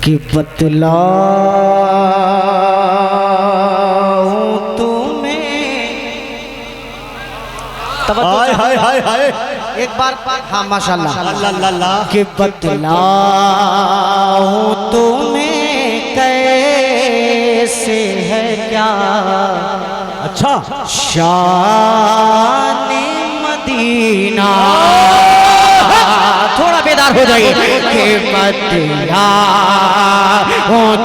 कि बतलाऊं तुम्हें। हाय हाय हाय हाय एक बार हाँ माशाल्लाह अल्लाह कि बतलाऊं तुम्हें कैसे है क्या अच्छा शान मदीना। थोड़ा बेदार हो जाइए कि बतलाऊं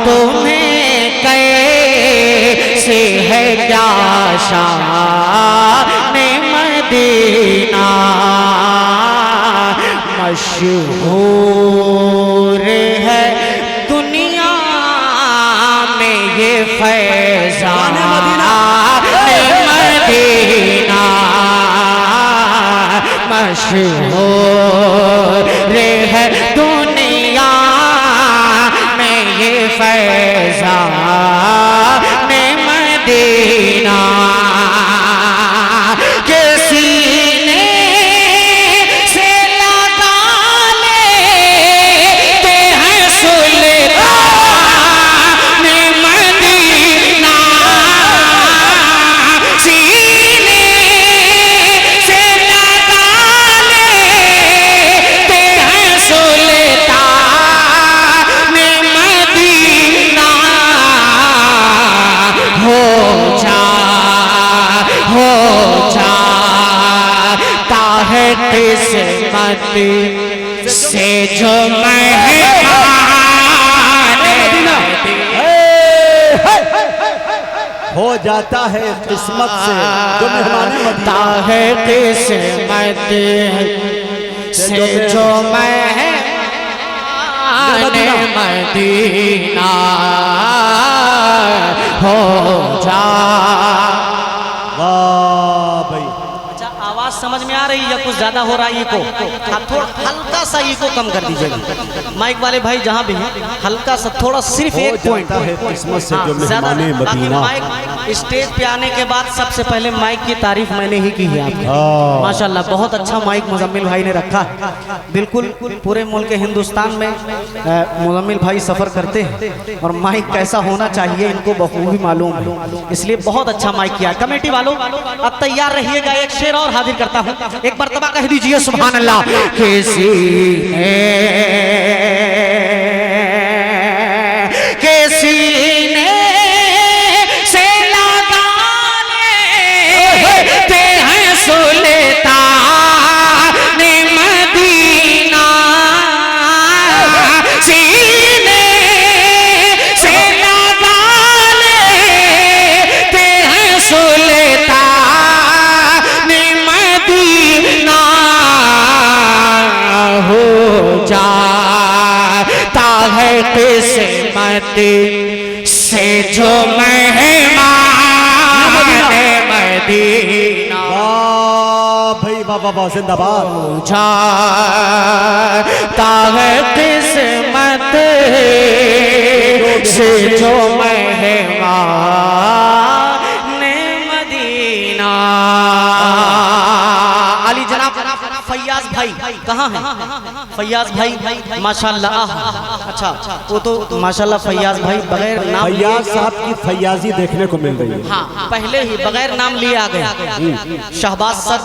तुम्हें कैसे है क्या शान मदीना। मशहूर है दुनिया में ये फैज़ान मदीना। मशहूर है दुनिया में ये फैज़ान मदीना। किस्मत से जो हो जाता है किस्मत से जो मेहमान मदीना है किस्मत से जो मेहमान मदीना हो जा। वाह भाई आवाज समझ में आ रही है? कुछ ज्यादा हो रहा है इको, आप थोड़ा हल्का सा इको कम कर दीजिएगा। माइक वाले भाई जहाँ भी हैं हल्का सा थोड़ा सिर्फ एक पॉइंट किस्मत से जो मेहमान मदीना। माइक स्टेज पे आने के बाद सबसे पहले माइक की तारीफ मैंने ही की है आपकी। माशाल्लाह बहुत अच्छा माइक मुजम्मिल भाई ने रखा है। बिल्कुल पूरे मुल्क हिंदुस्तान में मुजम्मिल भाई सफर करते हैं और माइक कैसा होना चाहिए इनको बखूबी मालूम है, इसलिए बहुत अच्छा माइक किया। कमेटी वालों अब तैयार रहिएगा, एक शेर और हाजिर करता हूँ, एक मर्तबा कह दीजिए सुभान अल्लाह। किसी ने से लगाने ते हैं सुल्तान मदीना। सीने से लगाने ते हैं सुल्तान मदीना हो जाता है किस्मत से जो मेहमान मदीना। भाई बाबा बाबा जिंदाबाद। जाता है किस्मत से जो मेहमान मदीना। अली जनाब फैयाज भाई कहाँ हैं? फैयाज भाई माशाल्लाह। अच्छा वो तो माशाल्लाह फैयाज भाई बगैर नाम फैयाज साहब की फैयाजी देखने को मिल रही है। हाँ पहले ही बगैर नाम लिए आ गए। शहबाज सर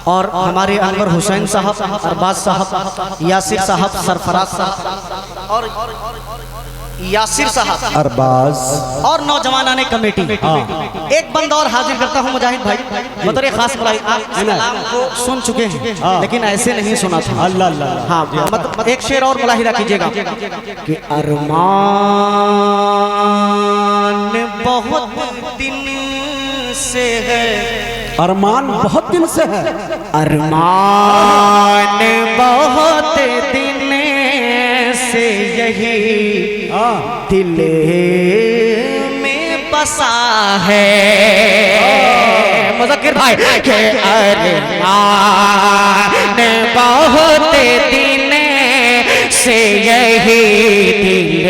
और हमारे अनवर हुसैन साहब, अरबाज साहब, यासिर साहब, सरफराज साहब और यासिर साहब, अरबाज और नौजवाना ने कमेटी। एक बंदा और हाजिर करता हूँ मुजाहिद भाई, बतौर खास बुलाई। आप सलाम को सुन चुके हैं लेकिन ऐसे नहीं सुना था। अल्लाह हाँ मतलब एक शेर और मुलाहिदा कीजिएगा कि अरमान बहुत दिन से है। अरमान बहुत दिन से है। अरमान बहुत दिन से यही दिल में बसा है। मुज़क्किर भाई के अरमान बहुत दिन से यही दिल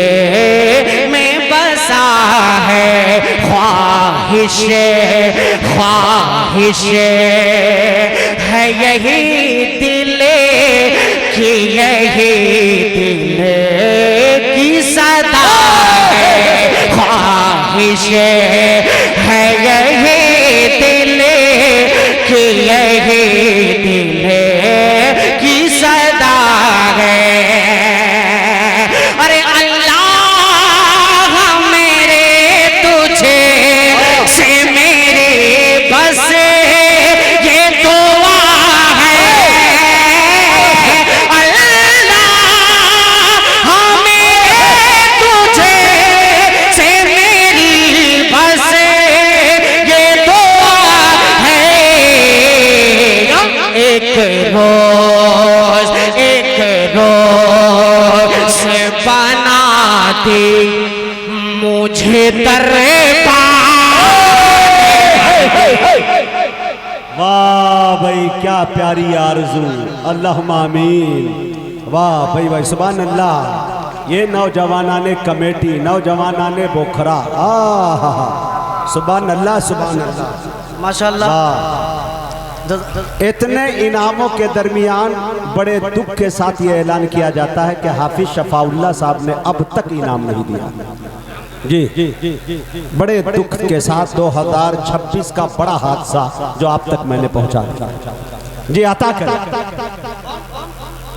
में बसा है। ख्वाहिश है यही दिल की, यही दिल की आते मुझे तरपाने। वाह भाई क्या प्यारी आरज़ू, अल्लाहुम्मा आमीन। वाह भाई भाई सुभान अल्लाह। ये नौजवानाने कमेटी, नौजवानाने बोखरा, सुभान अल्लाह सुभान अल्लाह माशाल्लाह। इतने इनामों के दरमियान बड़े दुख के साथ ये ऐलान किया जाता है कि हाफिज शफाउल्लाह साहब ने अब तक इनाम नहीं दिया। जी बड़े दुख के साथ 2026 का बड़ा हादसा जो आप तक मैंने पहुंचा जी अता करें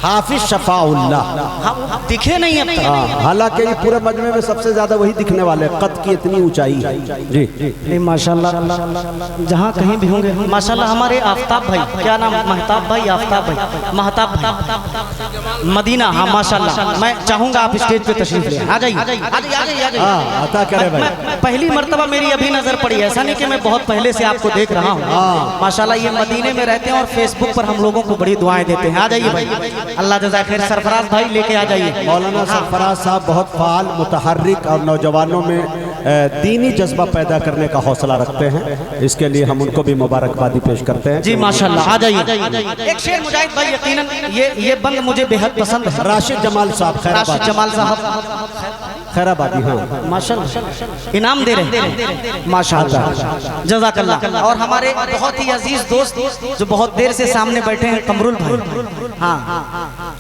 हाफिज शफाउल्लाह। हम दिखे नहीं अब तक। हालांकि ये पूरे मजमे में सबसे ज्यादा वही दिखने वाले, कद की इतनी ऊंचाई है जी। नहीं माशाल्लाह, जहाँ कहीं भी होंगे माशाल्लाह। हमारे आफ्ताब भाई, क्या नाम, महताब भाई, आफ्ताब भाई, महताब भाई, मदीना। हाँ माशाल्लाह। मैं चाहूंगा आप स्टेज पे तशरीफ ले आ जाइए, आ जाइए, आ जाइए। अता करे भाई। पहली मर्तबा मेरी अभी नजर पड़ी, ऐसा नहीं कि मैं बहुत पहले से आपको देख रहा हूँ। माशाल्लाह ये मदीने में रहते हैं और फेसबुक पर हम लोगों को बड़ी दुआएं देते हैं। आ जाइए भाई, अल्लाह जज़ा खैर। सरफराज भाई लेके आ जाइए। मौलाना सरफराज साहब बहुत फाल, मुतहर्रिक और नौजवानों में दीनी जज्बा पैदा करने का हौसला रखते हैं। इसके लिए हम उनको भी मुबारकबादी पेश करते हैं जी माशाल्लाह। आ जाइए। एक शेर मुजाहिद भाई, यकीनन ये बंद मुझे बेहद पसंद है। राशिद जमाल साहब, राशिद जमाल साहब खैराबादी, हाँ माशाल्लाह इनाम दे रहे हैं माशाल्लाह, जज़ाकल्लाह। और हमारे बहुत ही अजीज दोस्त जो बहुत देर से सामने बैठे हैं, कमरुल भाई, हाँ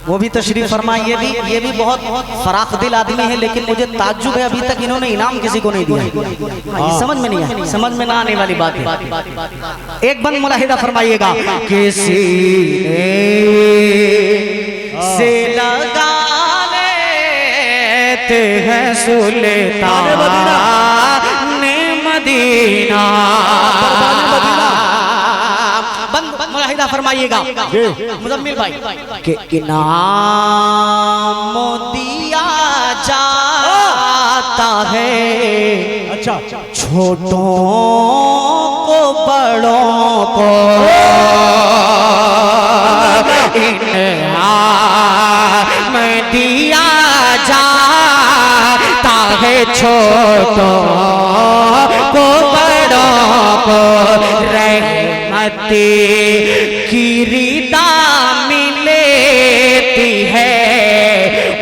वो भी तशरीफ फरमा। ये भी बहुत फराख दिल आदमी है, लेकिन मुझे ताज्जुब है अभी तक इन्होंने इनाम किसी को नहीं दिया। समझ में नहीं है, समझ में ना आने वाली बात है। एक बंद मुलाहिदा फरमाइएगा। किसी से लगा हैं सुल्तान ने मदीना। बंद मुलाहिदा फरमाइएगा मुजम्मिल भाई के इनाम दिया जाता है। अच्छा छोटों को बड़ों को इनाम दिया जाता है। छोटों को बड़ों को रहमत की रिदा मिलती है।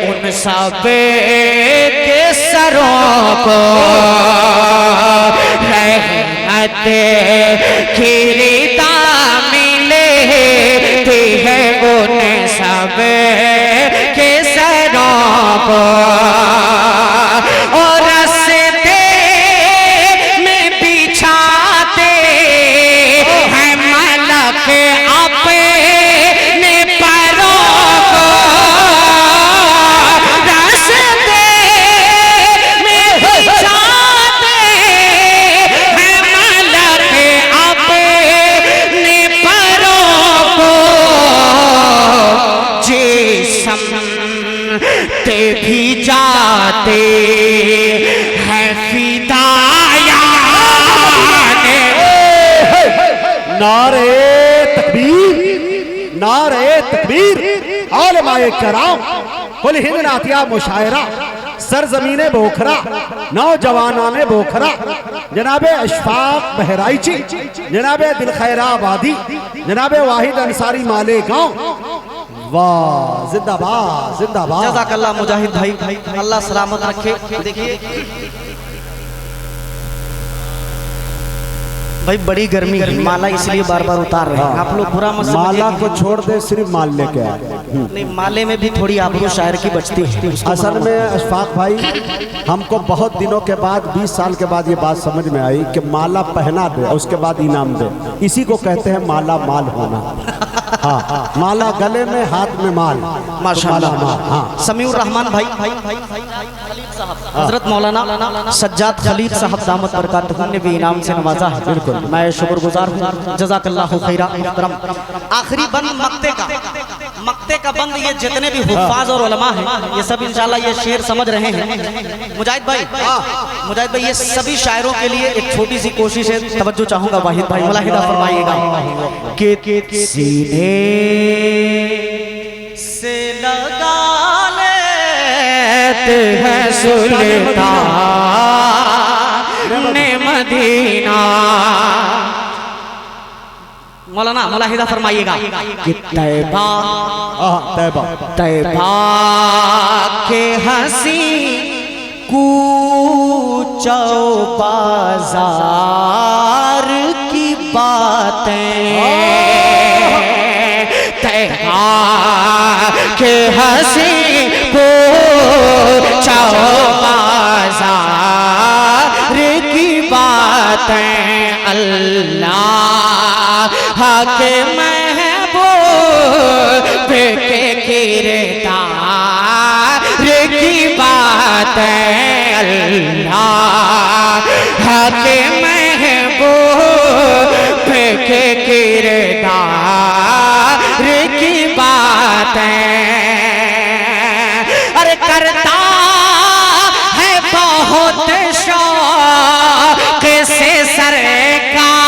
उन सब के सरों को रहमत की रिदा मिलती है। उन सब के सरों को और रस्ते में बिछाते हैं मलक अपने पैरों को। रस्ते में बिछाते हैं मलक अपने पैरों को। जिस्म भी जाते हैं फिदायाने। नारे तकबीर, नारे तकबीर। उलमाए कराम कुल हिंद नातिया मुशायरा, सरजमीने बोखरा, नौजवानाने बोखरा, जनाबे अशफाक बहराइची, जनाबे दिलखैरा आबादी, जनाबे वाहिद अंसारी माले गांव। वाह जिंदाबाद जिंदाबाद। जज़ाकल्लाह मुजाहिद भाई, अल्लाह सलामत रखे। देखिए भाई बड़ी गर्मी है, माला इसलिए बार बार उतार रहे हैं। आप लोग बुरा मत समझिए। माला को छोड़ दे, सिर्फ माल लेके आए। नहीं, माले में भी थोड़ी आबरू शायर की बचती है। असल में अशफाक भाई हमको बहुत दिनों के बाद, 20 साल के बाद ये बात समझ में आई कि माला पहना दे और उसके बाद इनाम दे। इसी को कहते हैं माला माल होना। हाँ माला गले में, हाथ में माल, माशाल्लाह। हाँ समीउर रहमान भाई, हजरत मौलाना सज्जाद खलील साहब दामत बरकातहू ने भी इनाम से नवाजा है। बिल्कुल मैं शुक्रगुजार हूँ। जज़ाकल्लाहु खैरा मुहतरम। आखिरी बंद मक्ते का बंद, ये जितने भी हुफ्फाज और उलमा हैं ये सब इंशाल्लाह ये शेर समझ रहे हैं। मुजाहिद भाई, ये सभी शायरों के लिए एक छोटी सी कोशिश है, तवज्जो चाहूंगा। वाहिद भाई मुलाहिदा फरमाइएगा कि सीने से लगा लेते है सुल्तान मदीना। मौलाना मुलाहिदा फरमाइएगा कि तैबा तैबा तैबा के हंसी कूचो बाजार की बातें, तैबा के हंसी कूचो बाजार की बातें, अल्लाह के महबूब के किरदार की बातें, अल्लाह के महबूब के किरदार की बातें। अरे करता है बहुत शौक से सरकार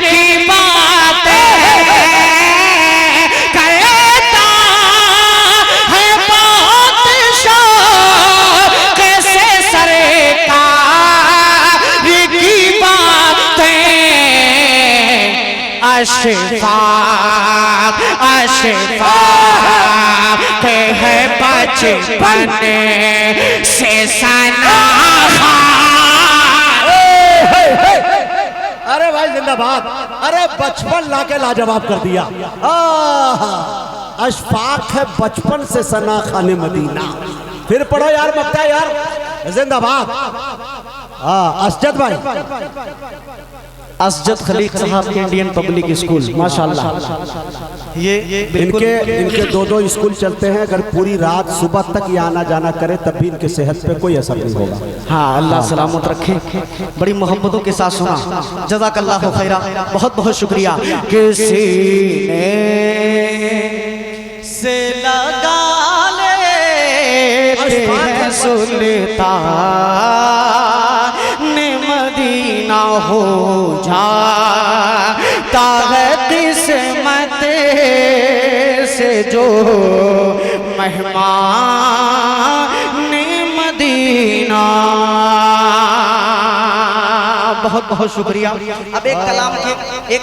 की बातें, करता है बहुत शौक से सरकार की बातें, अशफाक अशफाक है बचपन से सना। अरे भाई जिंदाबाद। अरे बचपन लाके लाजवाब कर दिया। अशफाक है बचपन से सना खाने मदीना। फिर पढ़ो यार मक्ता यार जिंदाबाद। असजद भाई, असजद खलीक साहब के इंडियन पब्लिक स्कूल, माशाल्लाह। ये इनके दो स्कूल चलते हैं। अगर पूरी रात सुबह तक ये आना जाना करे तब भी इनके सेहत पे कोई असर नहीं होगा। हाँ, अल्लाह सलामत रखे। बड़ी मोहब्बतों के साथ सुना, जज़ाकल्लाहु खैरा, बहुत बहुत शुक्रिया। किसी ने से लगा ले सुल्तान मदीना हो जाता है किस्मत से जो मेहमान मदीना। बहुत बहुत शुक्रिया। अब एक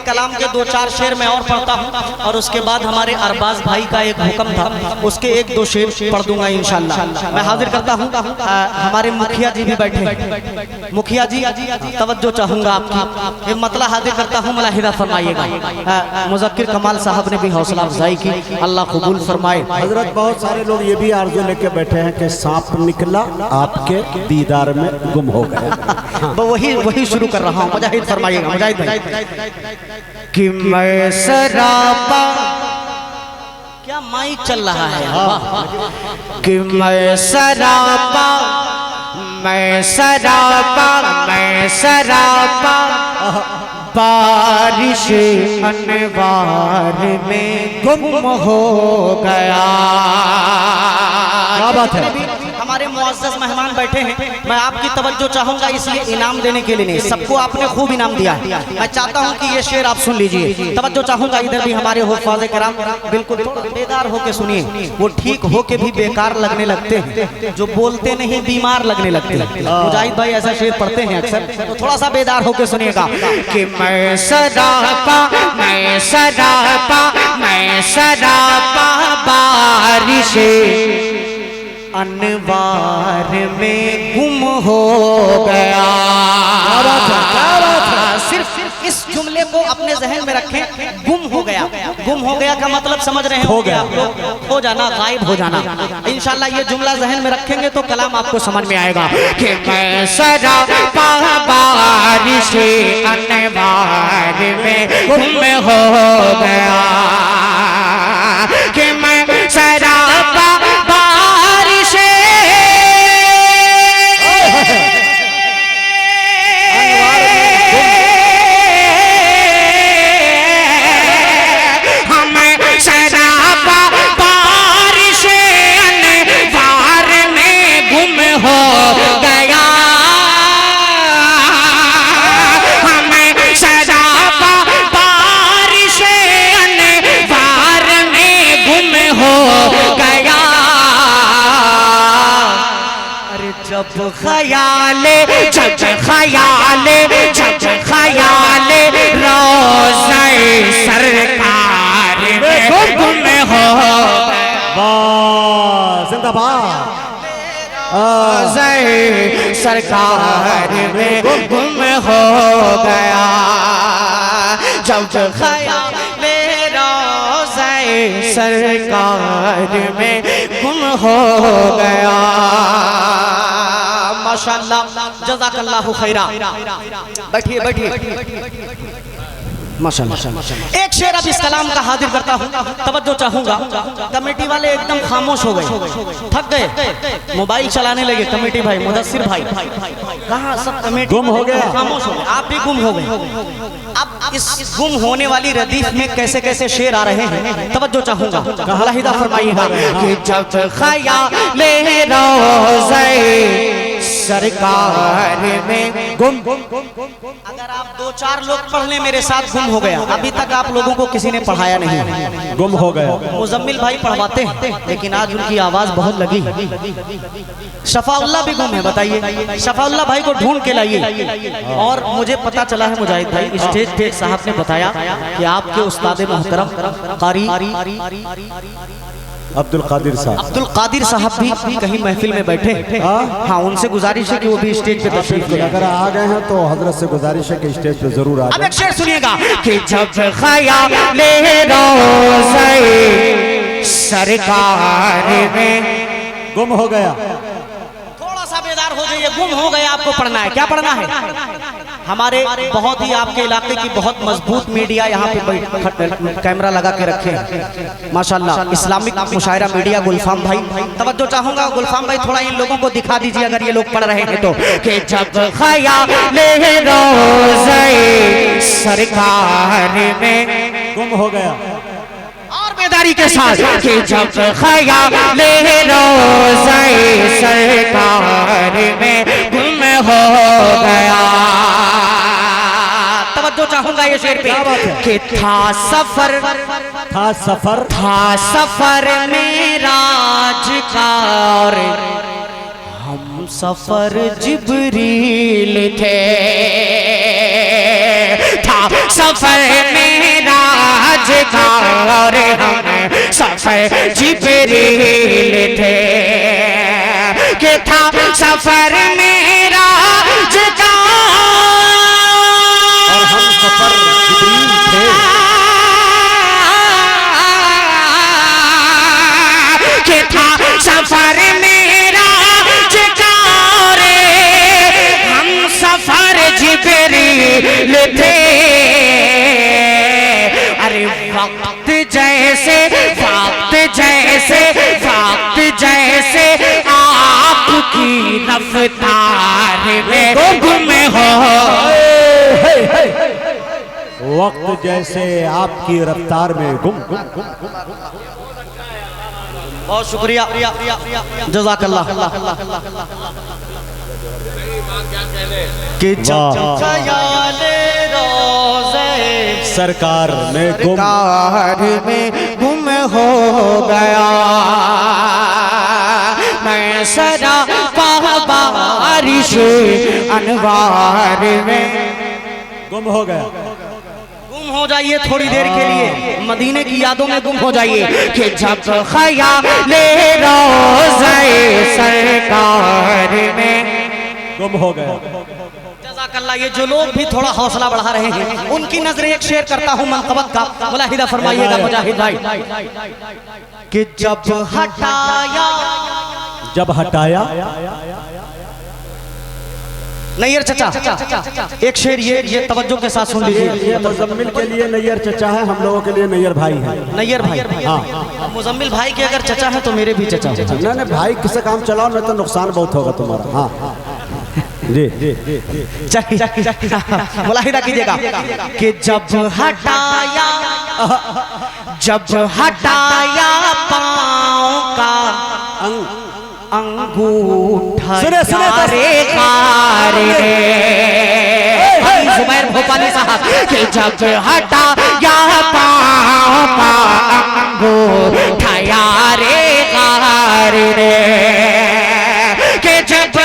कलाम के दो चार शेर मैं और पढ़ता हूँ और उसके बाद हमारे अरबाज भाई का एक हुक्म था, उसके एक दो शेर पढ़ दूंगा इंशाल्लाह। मैं हाजिर करता हूँ हमारे मुखिया जी भी बैठे। मुखिया जी तवज्जो चाहूंगा आपकी, एक मतला हाजिर करता हूँ, मुलाहिदा फरमाइएगा। मुज़क्किर कमाल साहब ने भी हौसला अफजाई की, अल्लाह कबूल फरमाए। हजरत बहुत सारे लोग ये भी आरज़ू लेके बैठे हैं कि सांप निकला आपके दीदार में गुम हो गया। वही शुरू कर रहा हूँ, मुजाहिद फरमाइएगा। मुजाहिद भाई कि मैं सरापा, क्या माइक चल रहा है, कि मैं सरापा बारिश अनवार में गुम हो गया। क्या बात है। हमारे मुअज़्ज़ज़ मेहमान बैठे हैं, मैं आपकी तवज्जो चाहूंगा, इसलिए इनाम देने के लिए नहीं, सबको आपने खूब इनाम दिया है। मैं चाहता हूं कि ये शेर आप सुन लीजिए, तवज्जो चाहूंगा। इधर भी हमारे हुफ़ाज़े किराम बिल्कुल बेदार होके सुनिए। वो ठीक होके भी बेकार लगने लगते हैं, जो बोलते नहीं बीमार लगने लगते हैं। मुजाहिद भाई ऐसा शेर पढ़ते हैं अक्सर, तो थोड़ा सा बेदार होके सुनिएगा कि मैं सरापा बारिश अनवार में गुम हो गया। सिर्फ इस जुमले को अपने जहन में रखें, गुम हो गया। गुम हो गया का मतलब समझ रहे हैं, हो गया, हो जाना, गायब हो जाना। इंशाल्लाह ये जुमला जहन में रखेंगे तो कलाम आपको समझ में आएगा कि मैं सरापा बारिश अनवार में गुम हो गया, कि मैं सरापा जब ख्याले रोज़े सरकार में गुम हो जिंदाबाद रोज़े सरकार में गुम हो गया जब ख्याले रोज़े सरकार में गुम हो गया। माशाअल्लाह जज़ाकल्लाहु खैरा। बैठिए बैठिए माशाअल्लाह। एक शेर अब इस कलाम का हाजिर करता हूँ, तवज्जो चाहूंगा। कमेटी वाले एकदम खामोश हो गए, थक गए, मोबाइल चलाने लगे। कमेटी भाई, मुदस्सिर भाई, कहाँ सब कमेटी गुम हो गया, खामोश हो गए, आप भी गुम हो गए। अब इस गुम होने वाली रदीफ में कैसे कैसे शेर आ रहे हैं, तवज्जो चाहूंगा। मुलाहिदा फरमाइएगा कि जब ख्याले रोज़े सरकार में गुम। अगर आप दो चार लोग पढ़ लें मेरे साथ, गुम हो गया। अभी तक आप लोगों को किसी ने पढ़ाया नहीं, गुम हो गया। मुजम्मिल भाई पढ़वाते हैं, लेकिन आज उनकी आवाज बहुत लगी। शफाउल्लाह भी गुम है, बताइए। शफाउल्लाह भाई को ढूंढ के लाइए। और मुझे पता चला है मुजाहिद भाई, स्टेज पे साहब ने बताया कि आपके उस्ताद मोहतरम कारी अब्दुल कादिर साहब भी कहीं महफिल में बैठे। हाँ, उनसे गुजारिश है कि वो भी स्टेज पे तशरीफ ले। अगर आ गए हैं तो हजरत से गुजारिश है कि स्टेज पे जरूर आ जाए। अब एक शेर सुनिएगा कि जब ख्याले रोज़े सरकार में गुम हो गया। थोड़ा सा बेदार हो जाइए, गुम हो गया। आपको पढ़ना है, क्या पढ़ना है? हमारे बहुत ही आपके इलाके की बहुत मजबूत मीडिया यहाँ पे कैमरा लगा के रखे हैं माशाल्लाह। इस्लामिक मुशायरा मीडिया गुलफाम भाई, तवज्जो चाहूंगा। गुलफाम भाई थोड़ा इन लोगों को दिखा दीजिए, अगर ये लोग पढ़ रहे हैं तो। कि जब ख्याले रोज़े सरकार में गुम हो गया। और बेदारी के साथ कि जब ख्याले रोज़े सरकार में गुम हो गया। तवज्जो चाहूंगा ये शेर पे कि था सफर मेराज का और हम सफर जिब्रील थे। था सफर मेराज का और हम सफर जिब्रील थे। कि था सफर मेराज का और हम सफर जिब्रील थे। कि था सफर मेराज का रे हम सफर जिब्रील थे। अरे वक्त जैसे आपकी रफ्तार में गुम हो। वक्त जैसे आपकी रफ्तार में गुम। बहुत शुक्रिया, जज़ाकल्लाह। कि जब ख्याले रोज़े सरकार में गुम हो गया। मैं सदा बारिश अनवार में गुम हो गया। गुम हो जाइए थोड़ी देर के लिए, मदीने की यादों में गुम हो जाइए। कि जब ख्याले रोज़े सरकार में गुम हो गया। जज़ाकल्लाह। ये जो लोग भी थोड़ा हौसला बढ़ा रहे हैं, उनकी नजरें एक शेर करता हूँ मनक़बत का, मुलाहिदा फरमाइएगा मुजाहिद भाई। कि जब हटाया नैयर चचा, एक शेर ये तवज्जो के साथ सुन लीजिए। ये मुजम्मिल के लिए नैयर चचा है, हम लोगों के लिए नैयर भाई है। नैयर भाई, हाँ। मुजम्मिल भाई के अगर चचा है तो मेरे भी चचा। नहीं भाई, किसे काम चलाओ नहीं तो नुकसान बहुत होगा तुम्हारा। हाँ जी, मुलाहिदा कीजिएगा कि जब हटाया पाँव का अंगूठा जुबैर भोपाली साहब। कि जब हटाया पाँव का अंगूठा रे। कि जब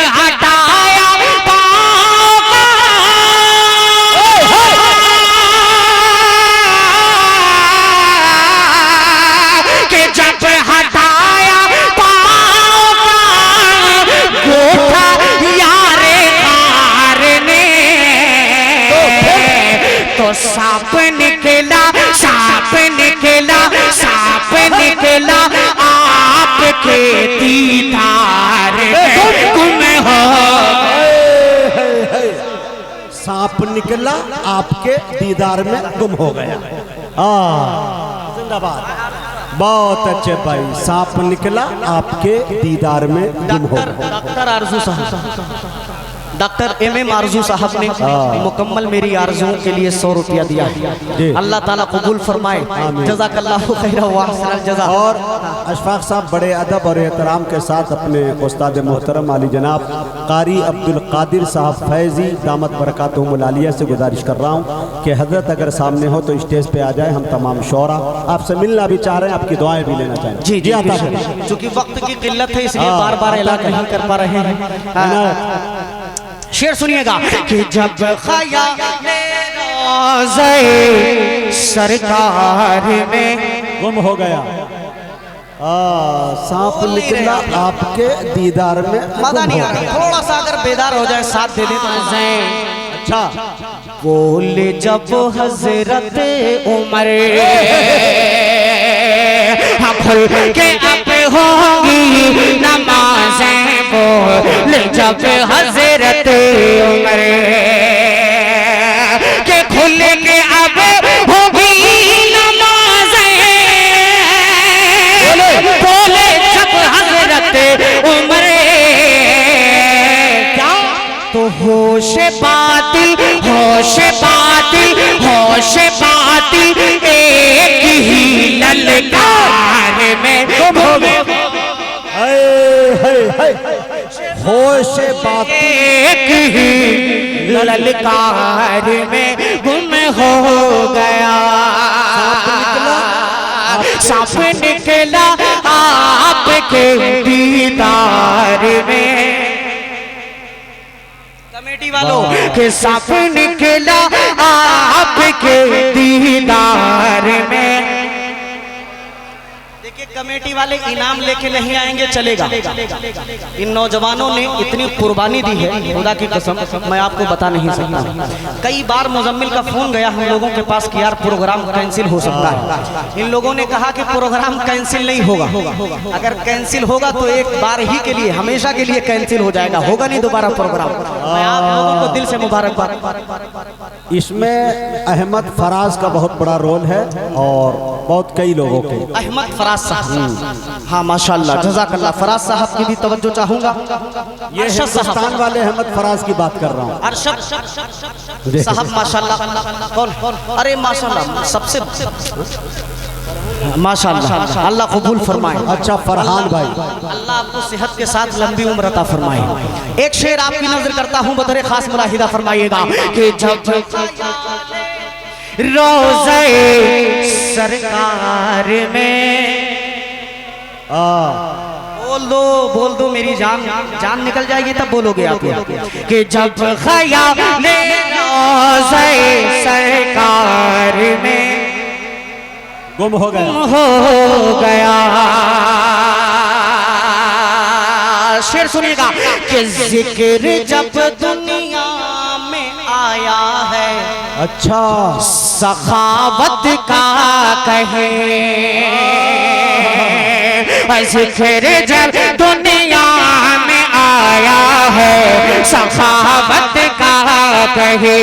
तो सांप निकला, सांप निकला, सांप निकला आपके दीदार में गुम हो। सांप निकला आपके दीदार में गुम हो गया। जिंदाबाद, बहुत अच्छे भाई। सांप निकला आपके दीदार में गुम हो गया। डॉक्टर आरजू साहब, डॉक्टर MM आरजू साहब ने मुकम्मल मेरी आरजुओं के लिए 100 रुपया दिया है। अल्लाह ताला कबूल फरमाए, जज़ाकल्लाहु खैरा व अहसनल जज़ा। और अशफाक साहब बड़े अदब और एहतराम के साथ अपने उस्ताद मोहतरम आली जनाब कारी अब्दुल कादिर साहब फैज़ी दामत बरकातुहुमुल आलिया से गुजारिश कर रहा हूँ कि हजरत अगर सामने हो तो स्टेज पे आ जाए। हम तमाम शौरा आपसे मिलना भी चाह रहे हैं, आपकी दुआएं भी लेना चाहें। जी जी आता है, चूँकि वक्त की किल्लत है इसलिए बार बार ऐलान नहीं कर पा रहे हैं। शेर सुनिएगा कि जब ख़याले रोज़े सरकार में गुम हो गया, सांप निकला आपके दीदार में मजा नहीं आ रहा। थोड़ा सा अगर बेदार हो जाए, साथ दे दे तो अच्छा। बोले जब हजरत उमर खुल के अब होंगी नमाज़ें, बोले जब हजरत उमर के खुल के अब होगी नमाज़ें, बोले जब हजरत उमर क्या तो होश बातिल, होश बातिल, होश बातिल एक ही ललकार में गुम हो गए। होश बातिल एक ही ललकार में गुम हो गया। सांप निकला आपके दीदार में। कमेटी वालों के सांप निकला आपके दीदार में। देखिए कमेटी वाले इनाम लेके नहीं आएंगे, चलेगा। इन नौजवानों ने इतनी कुर्बानी दी है, खुदा की कसम मैं आपको बता नहीं सकता। कई बार मुजम्मिल का फोन गया हम लोगों के पास कि यार प्रोग्राम कैंसिल हो सकता है। इन लोगों ने कहा कि प्रोग्राम कैंसिल नहीं होगा, अगर कैंसिल होगा तो एक बार ही के लिए, हमेशा के लिए कैंसिल हो जाएगा, होगा नहीं दोबारा प्रोग्राम। मैं आप लोगों को दिल से मुबारकबाद। इसमें अहमद फराज का बहुत बड़ा रोल है और बहुत कई लोगों के। अहमद फराज साहब, हाँ माशाल्लाह, जज़ाकल्लाह। फराज साहब की भी तवज्जो चाहूंगा। ये हिंदुस्तान वाले अहमद फराज की बात कर रहा हूँ। अरशद साहब माशाल्लाह। कौन? अरे माशाल्लाह, सबसे माशाल्लाह, अल्लाह कबूल फरमाए। अच्छा फरहान भाई, अल्लाह आपको सेहत के साथ लंबी उम्र अता फरमाए। एक शेर आपकी नजर करता हूँ, बतौर खास मुलाहिदा फरमाइएगा कि जब रोज़े सरकार में बोल दो मेरी जान निकल जाएगी तब बोलोगे आप कि जब ख़याले रोज़े सरकार में गुम हो गया, हो गया। शेर सुनिएगा कि जिक्र जब दुनिया में आया है, अच्छा सखावत का कहे, जिक्र जब दुनिया में आया है, सखावत का कहे,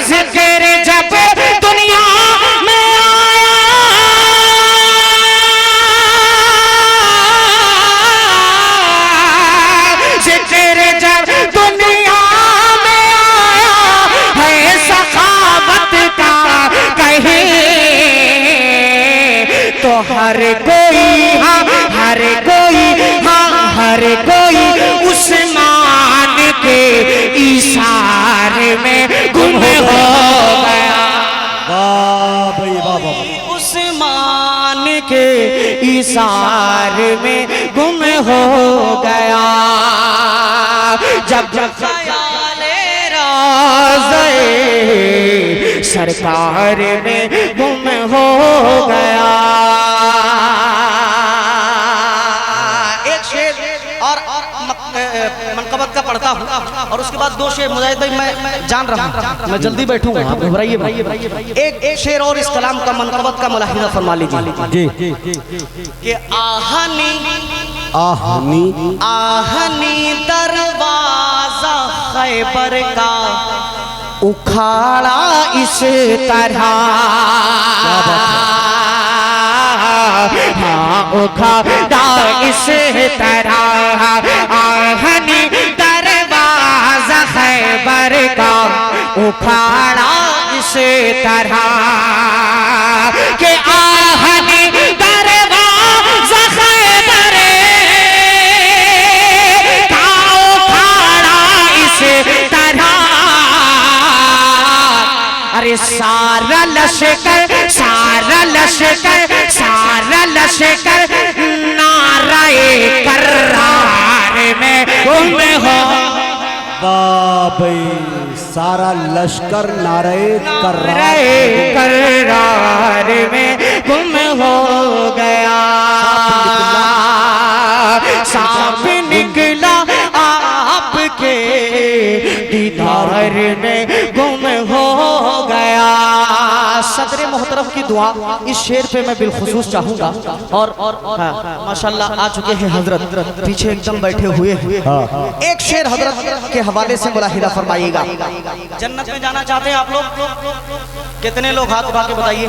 जिक्र जब दुनिया में आया, जिक्र जब दुनिया में आया है, सखावत का कहे, तो हर कोई हाँ, हर कोई हाँ, हर कोई उस्मान के इशारे में गुम हो गया। उस्मान के इशारे में गुम हो गया। जब जब ख़याले रोज़े सरकार में गुम हो गया। एक शेर और मनकबत का पढ़ता हूँ और उसके बाद 2 शेर मुजाहिद भाई मैं जान रहा हूँ, मैं जल्दी बैठूंगा, आप घबराइए। एक शेर और इस कलाम का मनकबत का मुलाहिजा फरमा लीजिए जी कि आहनी आहनी आहनी दरवाजा खैबर का उखाड़ा इस तरह, हाँ उखाड़ा इस तरह, आहनी दरवाजा खैबर का उखाड़ा इस तरह के आहनी दरवाजा खैबर का उखाड़ा इस तरह। अरे सारा लश्कर सारा लश्कर सारा लश्कर नाराए कर्रार में गुम हो। वाह भाई, सारा लश्कर नारे कर्रार में गुम हो गया, सांप निकला आपके दीदार में गुम हो गया। सदर मोहतरम की दुआ इस शेर पे मैं बिलखुसूस चाहूंगा और माशाल्लाह आ चुके हैं हजरत, पीछे एकदम बैठे हुए हैं। एक शेर हजरत के हवाले से मुलाहिदा फरमाइएगा। जन्नत में जाना चाहते हैं आप लोग? कितने लोग हाथ उठा के बताइए।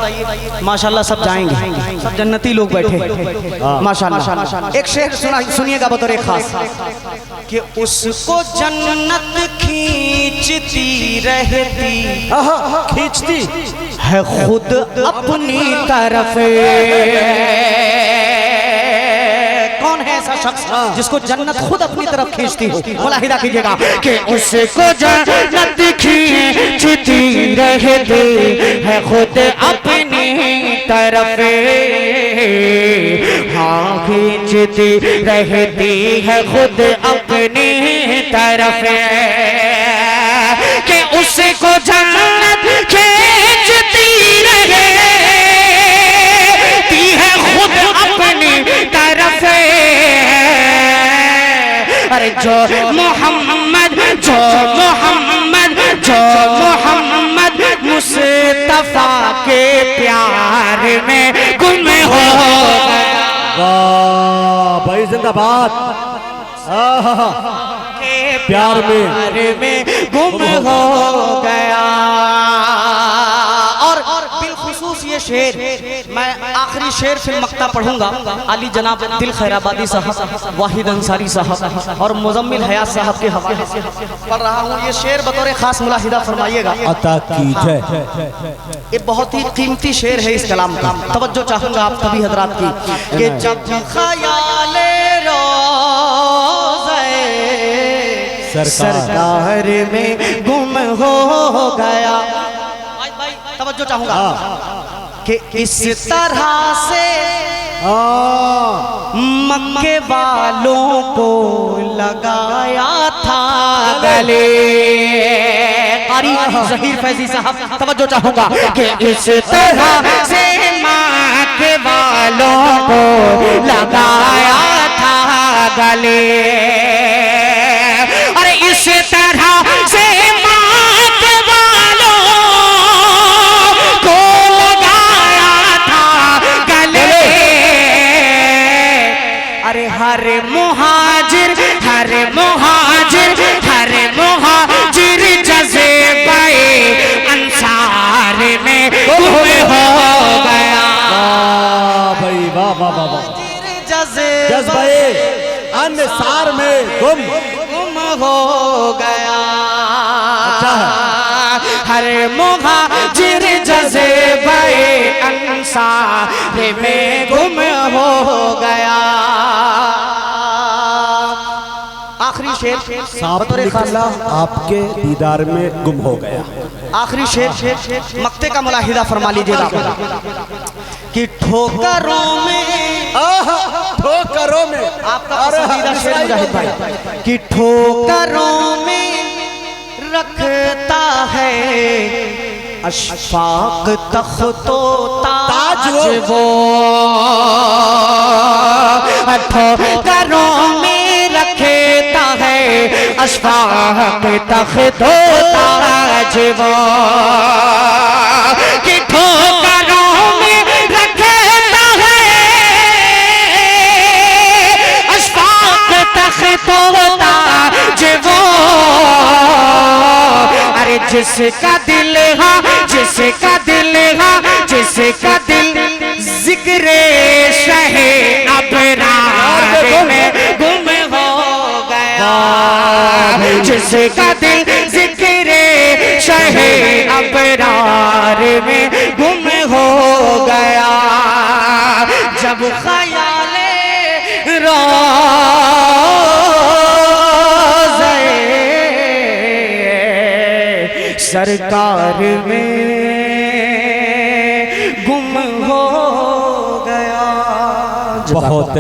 माशाल्लाह सब जाएंगे, सब जन्नती लोग बैठे माशाल्लाह। एक शेर सुनिएगा बतौर खास कि उसको जन्नत खींचती रहती, खींचती है खुद अपनी तरफ। कौन है ऐसा शख्स जिसको जन्नत खुद अपनी तरफ खींचती हो? मुलाहिदा कीजिएगा कि उसको जन्नत खींचती रहती है खुद अपनी तरफ, हाँ खींचती रहती है खुद अपनी तरफ, कि उसको जन्नत खींचती रहती है खुद अपनी तरफ। अरे जो मोहम्मद जो मोहम्मद जो मोहम्मद मुस्तफा के प्यार में गुम हो गया। वाह भाई, जिंदाबाद। प्यार में गुम हो गया। और बिलखुसूस ये शेर मैं आखिरी शेर फिर मक्ता पढ़ूंगा। अली जनाब दिल खैराबादी साहब, वाहिद अंसारी साहब और मुजम्मिल हयात साहब के हवाले से पढ़ रहा हूँ। ये शेर बतौर खास मुलाहिदा फरमाइएगा। अता कीजिए। ये बहुत ही कीमती शेर है इस कलाम का, तवज्जो चाहूंगा आप सभी हजरात की कि जब ख्याले सरकार में गुम हो गया। तवज्जो चाहूंगा कि इस तरह से मक्के वालों को लगाया था गले। कारी ज़हीर फैजी साहब, तवज्जो चाहूंगा कि इस तरह से मक्के वालों को लगाया था गले। अरे इस तरह से मक्के वालों को लगाया था गले। अरे हर मुहाजिर हर मुहाजिर हर मुहाजिर जज़्बे अंसार में गुम हो गया। वाह भाई, वाह वाह वाह वाह। जज़्बे अंसार में गुम हो गया। अच्छा है। हर मुहाजिर जज़्बे अंसार में गुम हो गया। आखिरी शेर सांप निकला आपके दीदार में गुम हो गया। आखिरी शेर मक्ते का मुलाहिदा फरमा लीजिएगा कि ठोकरों में ठोकरों में आपका पसंदीदा शेर मुजाहिद भाई कि ठोकरों में रखता है अशफाक तख्तो ताज वो। ठोकरों में अशफाक तख्तो ताज वो कि ठोकरों में रखता है अशफाक तख्तो ताज वो। अरे जिसका दिल हाँ जिसका दिल हाँ जिसका दिल जिक्रे शहे अबरार में गुम हो गया जिसका दिल जिक्रे शहे अबरार में गुम हो गया। जब ख्याले रोज़े सरकार में गुम हो गया। बहुत